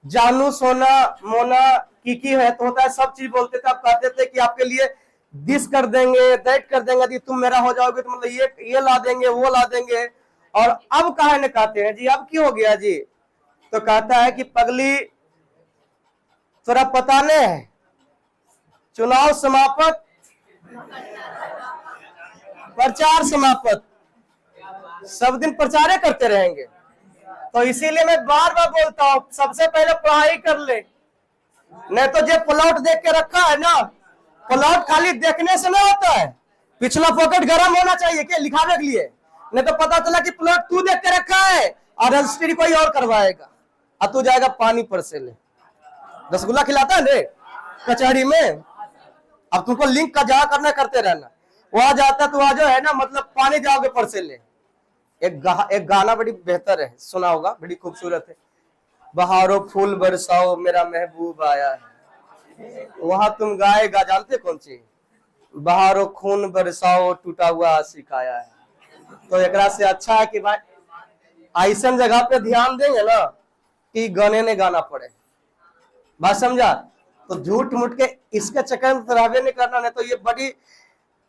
जानू सोना मोना की है तो होता है सब चीज बोलते थे। आप कहते थे कि आपके लिए दिस कर देंगे दैट कर देंगे, यदि तुम मेरा हो जाओगे तो मतलब ये ला देंगे वो ला देंगे। और अब कहा न कहते हैं जी अब क्यों हो गया जी? तो कहता है कि पगली थोड़ा पता नहीं है, चुनाव समाप्त प्रचार समाप्त, सब दिन प्रचारे करते रहेंगे। तो इसीलिए मैं बार बार बोलता हूं सबसे पहले पढ़ाई कर ले। नहीं तो जो प्लॉट देख के रखा है ना, प्लॉट खाली देखने से ना होता है, पिछला पॉकेट गर्म होना चाहिए क्या लिखाने के लिए। नहीं तो पता चला कि प्लॉट तू देख के रखा है और रजिस्ट्री कोई और करवाएगा, और तू जाएगा पानी पर से ले। रसगुल्ला खिलाता है ले कचहरी में, अब तुमको लिंक का जहां करना करते रहना, वहां जाता तो वहां जो है ना मतलब पानी जाओगे पर से ले। एक गाना बड़ी बेहतर है, सुना होगा, बड़ी खूबसूरत है। बहारों फूल बरसाओ मेरा महबूब आया है, वहां तुम गाएगा जानते कौन सी? बहारों खून बरसाओ टूटा हुआ आशिक आया है। तो एक से अच्छा है कि भाई ऐसा जगह पे ध्यान देंगे ना कि गाने ने गाना पड़े। बात समझा? तो झूठ मूठ के इसके चक्कर में रहबे नहीं करना। नहीं तो ये बड़ी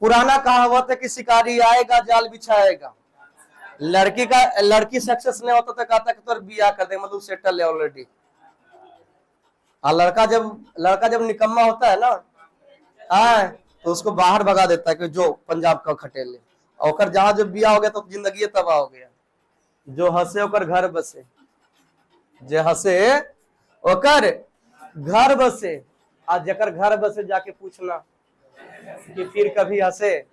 पुराना कहावत है कि शिकारी आएगा जाल बिछाएगा। लड़की सक्सेस नहीं होता तो कहता कि तो बिया कर दे, मतलब सेटल है ऑलरेडी। और लड़का जब निकम्मा होता है ना तो उसको बाहर भगा देता है कि जो पंजाब का खटेले, और जहां जो बिया हो गया तो जिंदगी तबाह हो गया। जो हंसे ओकर घर बसे, जो हंसे ओकर घर बसे। आज जकर घर बसे जाके पूछना कि फिर कभी हंसे।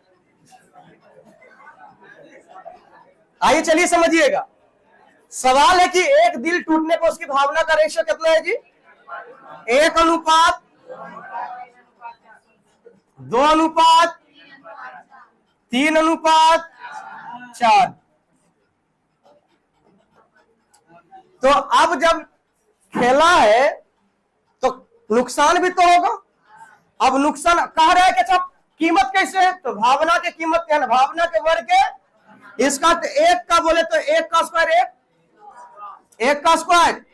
आइए चलिए समझिएगा। सवाल है कि एक दिल टूटने पर उसकी भावना का रेशियो कितना है जी? 1:2, 3:4। तो अब जब खेला है तो नुकसान भी तो होगा। अब नुकसान कह रहा है कि अच्छा कीमत कैसे है? तो भावना की कीमत क्या है? भावना के वर्ग के इसका तो एक का बोले तो एक का स्क्वायर एक का स्क्वायर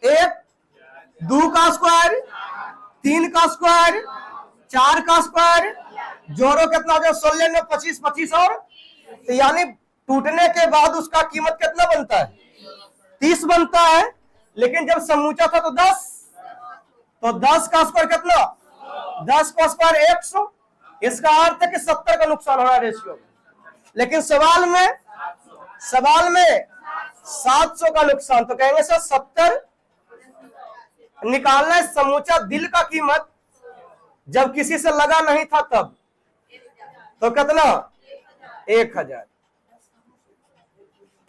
एक, 2 का स्क्वायर 3 का स्क्वायर 4 का स्क्वायर, जोड़ो कितना हो जाए 16 में 25 25 और, तो यानी टूटने के बाद उसका कीमत कितना बनता है? 30 बनता है। लेकिन जब समूचा था तो 10, तो 10 का स्क्वायर कितना? 10 का स्क्वायर 100। इसका अर्थ है कि 70 का नुकसान हो रहा है रेशियो। लेकिन सवाल में 700 का नुकसान। तो कहेंगे सर 70 निकालना है समूचा दिल का कीमत जब किसी से लगा नहीं था तब, तो कितना? 1000।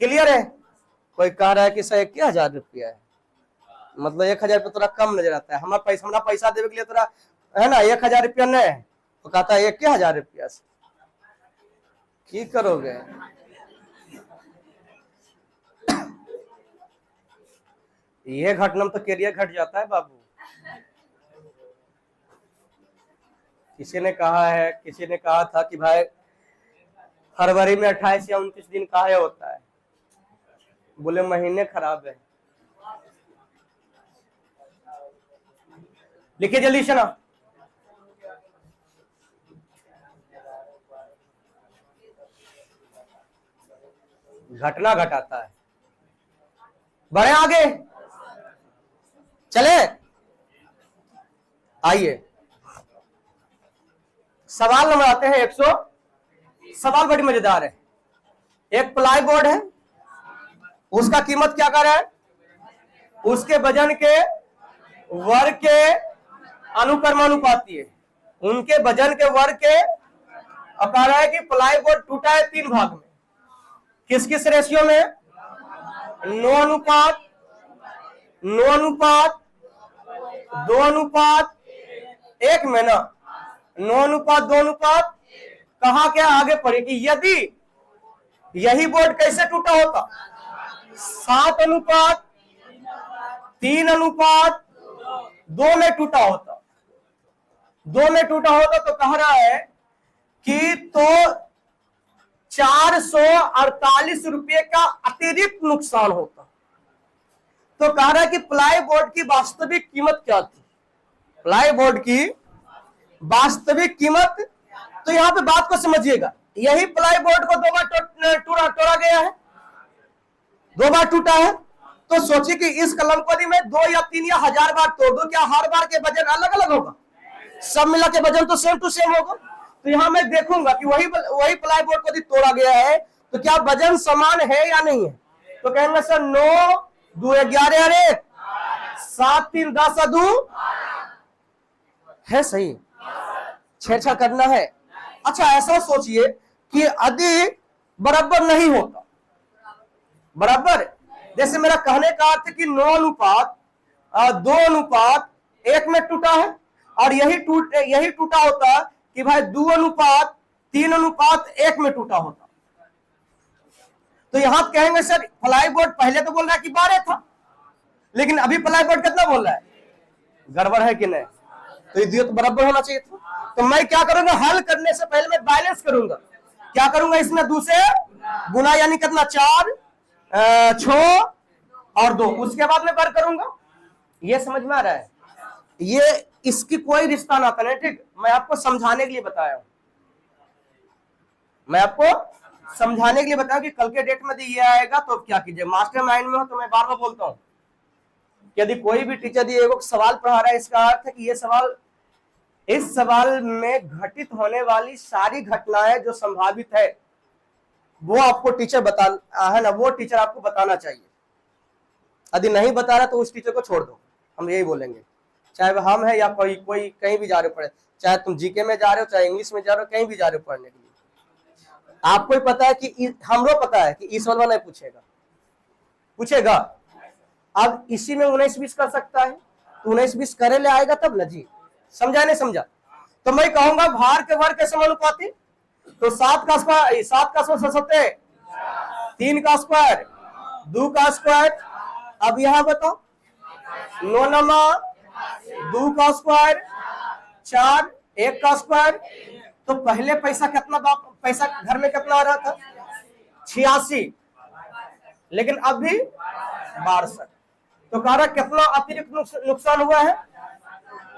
क्लियर है? कोई कह रहा है कि सर 1000 रुपया है, मतलब 1000 रुपया थोड़ा कम नजर आता है। हमारा पैसा देने के लिए थोड़ा है ना 1000 रुपया नहीं है, तो कहता है 1000 रुपया से की करोगे? ये घटना में तो कैरियर घट जाता है बाबू। किसी ने कहा था कि भाई फरवरी में 28 या 29 दिन काहे होता है? बोले महीने खराब है। लिखिए जल्दी से ना। घटना घटाता है। बढ़े आगे, चले आइए। सवाल नंबर आते हैं 100। सवाल बड़ी मजेदार है। एक प्लाई बोर्ड है, उसका कीमत क्या कर रहा है? उसके वजन के वर्ग के अनुक्रमानुपाती है। उनके वजन के वर्ग के कह रहा है कि प्लाई बोर्ड टूटा है 3 भाग में। किस किस रेशियो में? 9 अनुपात 9 अनुपात 2 अनुपात 1 में ना। 9 अनुपात 2 अनुपात कहा क्या आगे पढ़े कि यदि यही बोर्ड कैसे टूटा होता? 7 अनुपात 3 अनुपात 2 में टूटा होता। 2 में टूटा होता तो कह रहा है कि तो 448 रुपये का अतिरिक्त नुकसान होता। तो कह रहा है कि प्लाई बोर्ड की वास्तविक कीमत क्या थी? प्लाई बोर्ड की वास्तविक कीमत। तो यहां पे बात को समझिएगा, यही प्लाई बोर्ड को 2 बार तोड़ा गया है, 2 बार टूटा है। तो सोचिए कि इस कलमपरी में 2 या 3 या 1000 बार तोड़ दो, क्या हर बार के वजन अलग अलग होगा? सब मिला के वजन तो सेम टू सेम होगा। तो यहां मैं देखूंगा कि वही प्लाई बोर्ड को यदि तोड़ा गया है तो क्या वजन समान है या नहीं है? तो कहेंगे सर 9 2 11 अरे 7 3 10 2 है सही। छेड़छाड़ करना है। अच्छा ऐसा सोचिए कि यदि बराबर नहीं होता, बराबर जैसे मेरा कहने का अर्थ कि 9 अनुपात 2 अनुपात 1 में टूटा है और यही टूटा होता कि भाई 2 अनुपात 3 अनुपात 1 में टूटा होता। तो यहां कहेंगे सर प्लाई बोर्ड पहले तो बोल रहा है कि 12 था, लेकिन अभी प्लाई बोर्ड कितना बोल रहा है? गड़बड़ है कि नहीं? तो ये तो बराबर होना चाहिए था। तो मैं क्या करूंगा, हल करने से पहले मैं बैलेंस करूंगा। क्या करूंगा? इसमें 2 से गुना यानी कितना? 4 6 और 2, उसके बाद मैं वर्ग करूंगा। ये समझ में आ रहा है? ये इसकी कोई रिश्ता नाता नहीं, ठीक। मैं आपको समझाने के लिए बताया हूं, मैं आपको समझाने के लिए बताया कि कल के डेट में ये आएगा तो क्या कीजिए। मास्टर माइंड में हो तो मैं बार बार बोलता हूं, यदि कोई भी टीचर दिए एक सवाल पढ़ा रहा है, इसका अर्थ है कि ये सवाल, इस सवाल में घटित होने वाली सारी घटनाएं जो संभावित है वो आपको टीचर बता है ना, वो टीचर आपको बताना चाहिए। यदि नहीं बता रहा तो उस टीचर को छोड़ दो, हम यही बोलेंगे। चाहे हम है या कोई कहीं भी जा रहे हो पढ़े, चाहे तुम जीके में जा रहे हो, चाहे इंग्लिश में जा रहे हो, कहीं भी जा रहे हो पढ़ने के लिए, आपको ही पता है कि हमको पता है कि इस वाला नहीं पूछेगा। अब इसी में 19-20 कर सकता है, तो 19-20 करे ले आएगा तब ना जी। समझा नहीं समझा? तो मैं कहूंगा भार के वर्ग के समानुपाती। तो 7 का स्क्वायर 7 3 का स्क्वायर 2 का स्क्वायर। अब यहां बताओ 9 नमा 2 का स्क्वायर 4 1 का स्क्वायर। तो पहले पैसा कितना, पैसा घर में कितना आ रहा था? 86, लेकिन अब भी 62। तो कह रहा कितना अतिरिक्त नुकसान हुआ है?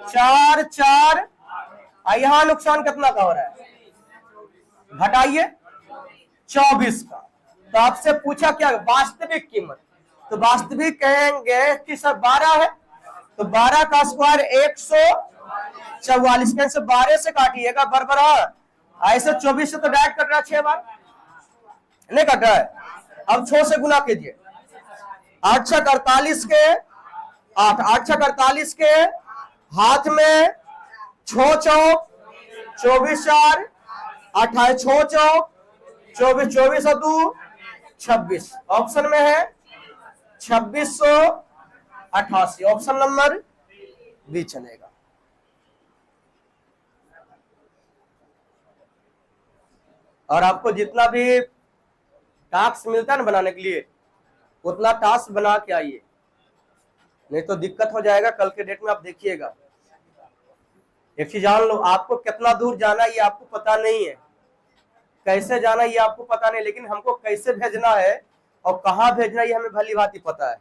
4 4। यहां नुकसान कितना का हो रहा है? घटाइए 24 का। तो आपसे पूछा क्या वास्तविक कीमत? तो वास्तविक कहेंगे कि सर 12 है, तो 12 का स्क्वायर 144। कैसे 12 से काटिएगा बराबर, ऐसे 24 से तो डायरेक्ट कट रहा है 6 बार, नहीं कट रहा है। अब 6 से गुना कीजिए, 8 6 48 के 8 8 6 48 के हाथ में 6 चौक 24 4 28 6 चौक 24 24 और 2 26। ऑप्शन में है 2688, ऑप्शन नंबर बी चलेगा। और आपको जितना भी टास्क मिलता है ना बनाने के लिए, उतना टास्क बना के आइए। नहीं तो दिक्कत हो जाएगा कल के डेट में। आप देखिएगा, एक चीज जान लो, आपको कितना दूर जाना है ये आपको पता नहीं है, कैसे जाना है ये आपको पता नहीं, लेकिन हमको कैसे भेजना है और कहाँ भेजना है ये हमें भली भांति पता है।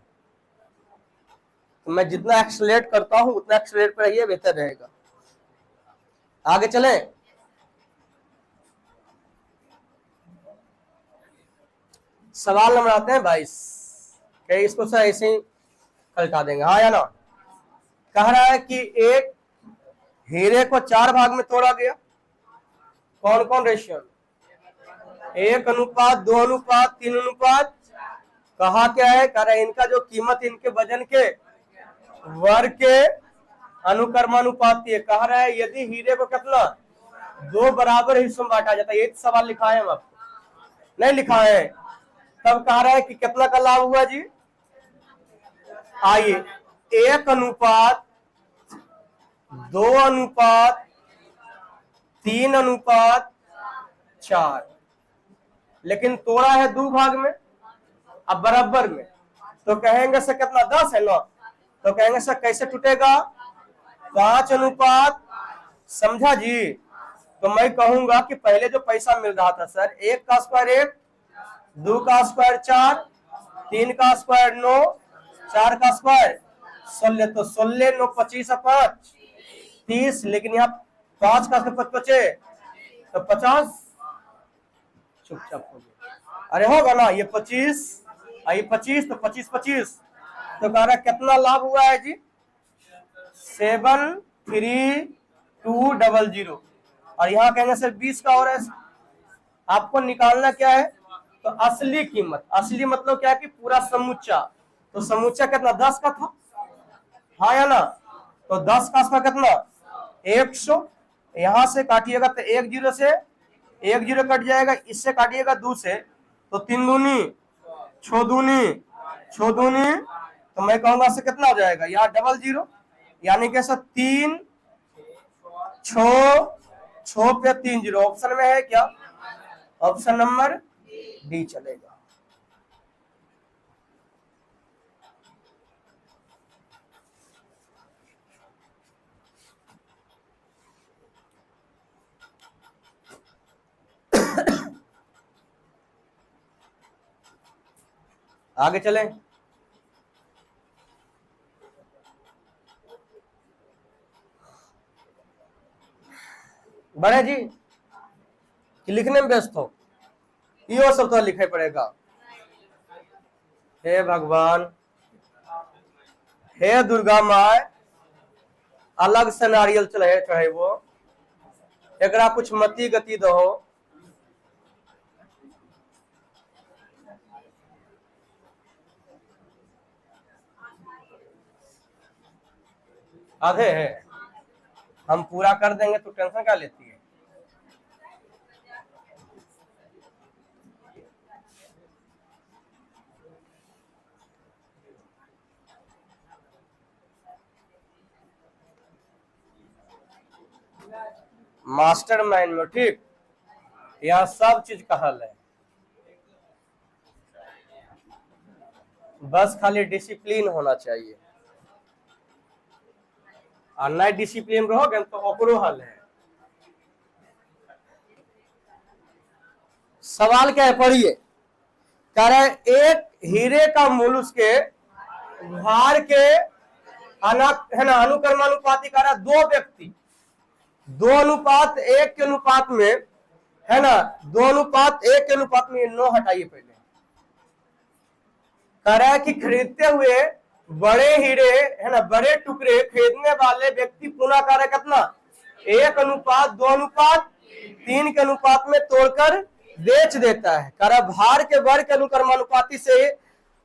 तो मैं जितना एक्सलेट करता हूं उतना एक्सलेट पर रहिए, बेहतर रहेगा। आगे चले। सवाल नंबर आते हैं 22। इसको सर ऐसे ही पलटा देंगे, हाँ या ना। कह रहा है कि एक हीरे को 4 भाग में तोड़ा गया। कौन कौन रेशियो? 1 अनुपात, 2 अनुपात, 3 अनुपात। कहा क्या है? कह रहा है इनका जो कीमत इनके वजन के वर्ग के अनुक्रमानुपाती है। कह रहा है यदि हीरे को कितना 2 बराबर हिस्सों में बांटा जाता है। ये सवाल लिखा है हम आपको, नहीं लिखा है। तब कह रहा है कि कितना का लाभ हुआ जी? आइए, 1 अनुपात, 2 अनुपात, 3 अनुपात 4, लेकिन तोड़ा है 2 भाग में, अब बराबर में, तो कहेंगे सर कितना 10 है ना, तो कहेंगे सर कैसे टूटेगा? 5 अनुपात, समझा जी। तो मैं कहूंगा कि पहले जो पैसा मिल रहा था सर, 1 का स्क्वायर 1, 2 का स्क्वायर 4, 3 का स्क्वायर 9, 4 का स्क्वायर 16, तो 16 9 25 5 30, लेकिन यहाँ 5 का स्क्वायर 5 बचे तो 50। चुपचाप हो गया, अरे होगा ना, ये 25, ये 25, तो 25 25, तो कह रहा कितना लाभ हुआ है जी? 73200। और यहाँ कहेंगे सर 20 का और है। आपको निकालना क्या है? तो असली कीमत, असली मतलब क्या है कि पूरा समुच्चा। तो समुच्चा कितना 10 का था, हाँ या ना। तो 10 का स्क्वायर कितना 100। यहां से काटिएगा तो 1 0 से 1 0 कट जाएगा, इससे काटिएगा 2 से तो 3 दूनी 6 दूनी 6 दूनी, तो मैं कहूंगा से कितना हो जाएगा? यहाँ डबल 0, यानी कि सर 3 6 पे 3 0। ऑप्शन में है क्या? ऑप्शन नंबर डी चलेगा। आगे चलें। बड़े जी कि लिखने में व्यस्त हो, ये सब तो लिखे पड़ेगा। हे भगवान, हे दुर्गा माँ, अलग से नारियल चढ़े वो, एकरा कुछ मति गति दो। आधे है, हम पूरा कर देंगे तो टेंशन क्या लेती है? मास्टरमाइंड में, ठीक, यहाँ सब चीज का हल है, बस खाली डिसिप्लिन होना चाहिए। और नए डिसिप्लिन रहोगे तो ओकरो हल है। सवाल क्या है, पढ़िए। कह रहे एक हीरे का मूल्य उसके भार के है ना अनुक्रमानुपाती। कह रहा 2 व्यक्ति 2 अनुपात 1 के अनुपात में, है ना, 2 अनुपात 1 के अनुपात में, 9 हटाइए पहले। कह रहा है कि खरीदते हुए बड़े हीरे, है ना, बड़े टुकड़े खरीदने वाले व्यक्ति पुनः कह रहा है कितना 1 अनुपात 2 अनुपात 3 के अनुपात में तोड़कर बेच देता है। कह रहा भार के वर्ग के अनुक्रमानुपाती से,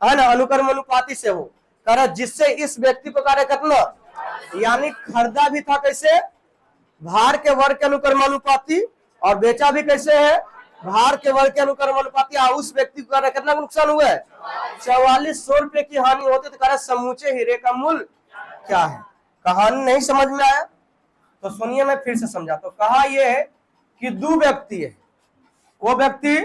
है ना, अनुक्रमानुपाती से हो। कह रहा जिससे इस व्यक्ति को कह रहा कितना, यानी खरीदा भी था कैसे? भार के वर्ग के अनुक्रमानुपाती, और बेचा भी कैसे है? भार के वर्ग के अनुक्रमानुपाती। उस व्यक्ति को कितना नुकसान हुआ है? 4400 रुपए की हानि होती। तो कह रहा समूचे हीरे का मूल्य क्या है? कहानी नहीं समझ में आया तो सुनिए, मैं फिर से समझाता हूं। कहा यह है कि 2 व्यक्ति है। वो व्यक्ति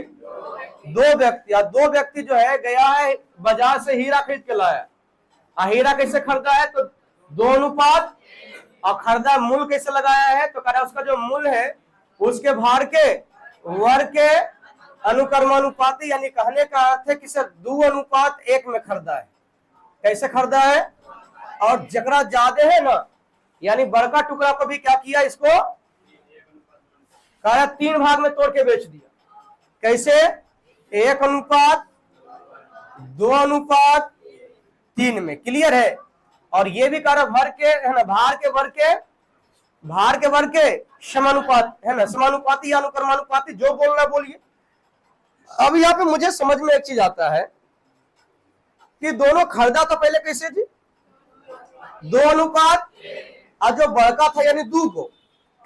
2 व्यक्ति, या 2 व्यक्ति जो है गया है बाजार से हीरा खरीद के लाया। हीरा कैसे खरीदा है, तो 2 अनुपात, और खरीदा मूल कैसे लगाया है, तो कह रहा है उसका जो मूल है उसके भार के वर्ग के अनुक्रमानुपाती, यानी कहने का अर्थ है कि सर 2 अनुपात 1 में खरीदा है। कैसे खरीदा है, और जकरा ज्यादा है ना, यानी बड़का टुकड़ा को भी क्या किया, इसको कहा 3 भाग में तोड़ के बेच दिया। कैसे, 1 अनुपात 2 अनुपात 3 में। क्लियर है। और ये भी कह रहा भर के है ना, भार के वर्ग के समानुपात है ना, समानुपाती या अनुक्रमानुपाती, जो बोलना बोलिए। अब यहाँ पे मुझे समझ में एक चीज आता है कि दोनों खरीदा तो पहले कैसे जी, 2 अनुपात, और जो बड़का था यानी 2 को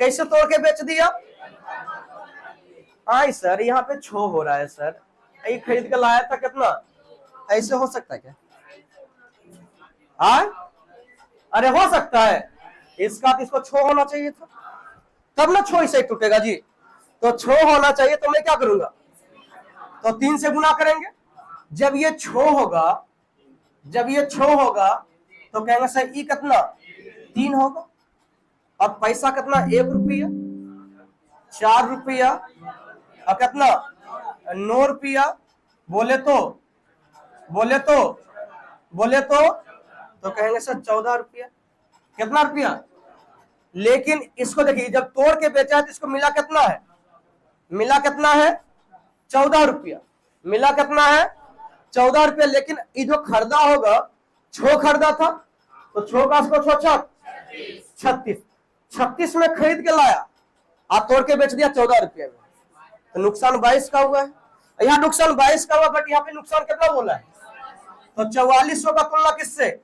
कैसे तोड़ के बेच दिया। हाँ सर यहाँ पे छो हो रहा है सर, ये खरीद के लाया था कितना, ऐसे हो सकता है क्या? हाँ अरे हो सकता है, इसका तो इसको छो होना चाहिए था, तब ना छो इसे टूटेगा जी। तो छो होना चाहिए, तो मैं क्या करूंगा, तो 3 से गुना करेंगे। जब ये छो होगा तो कहेंगे सर ई कितना 3 होगा, और पैसा कितना 1 रुपया, 4 रुपया, और कितना 9 रुपया, बोले तो कहेंगे सर 14 रुपया। कितना रुपया, लेकिन इसको देखिए जब तोड़ के बेचा है तो इसको मिला कितना है, 14 रुपया, मिला कितना है 14 रुपया। लेकिन ये जो खरीदा होगा, छो खरीदा था, तो छो का इसको 36 में खरीद के लाया, आप तोड़ के बेच दिया 14 रुपया में, तो नुकसान 22 का हुआ है। यहाँ नुकसान 22 का हुआ, बट यहाँ पे नुकसान कितना बोला है, तो 4400 का तुलना किससे,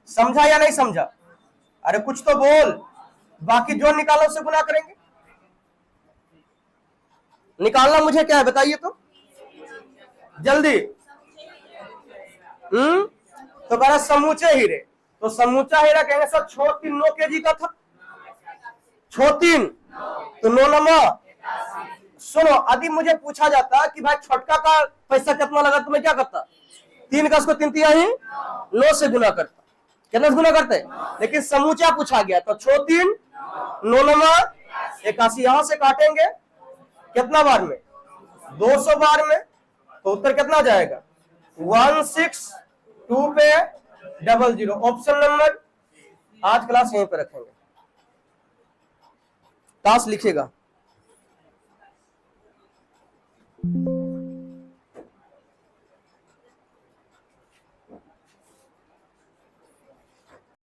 समझा या नहीं समझा? अरे कुछ तो बोल, बाकी जो निकालो उससे गुना करेंगे। निकालना मुझे क्या है बताइए तो जल्दी। तो कह रहा समूचे हीरे, तो समूचा हीरा कहेंगे सर छो 3 9 kg का था, छो 3 तो 9 नमा। सुनो, यदि मुझे पूछा जाता कि भाई छोटका का पैसा कितना लगा, तो मैं क्या करता, 3 का उसको 3 तिहाई 9 से गुना करता, कितना गुना करते। लेकिन समूचा पूछा गया, तो छो 3 9 नमा 81, यहां से काटेंगे कितना बार में, 200 बार में, तो उत्तर कितना जाएगा 162 पे 00। ऑप्शन नंबर, आज क्लास यहीं पे रखेंगे, टास्क लिखेगा।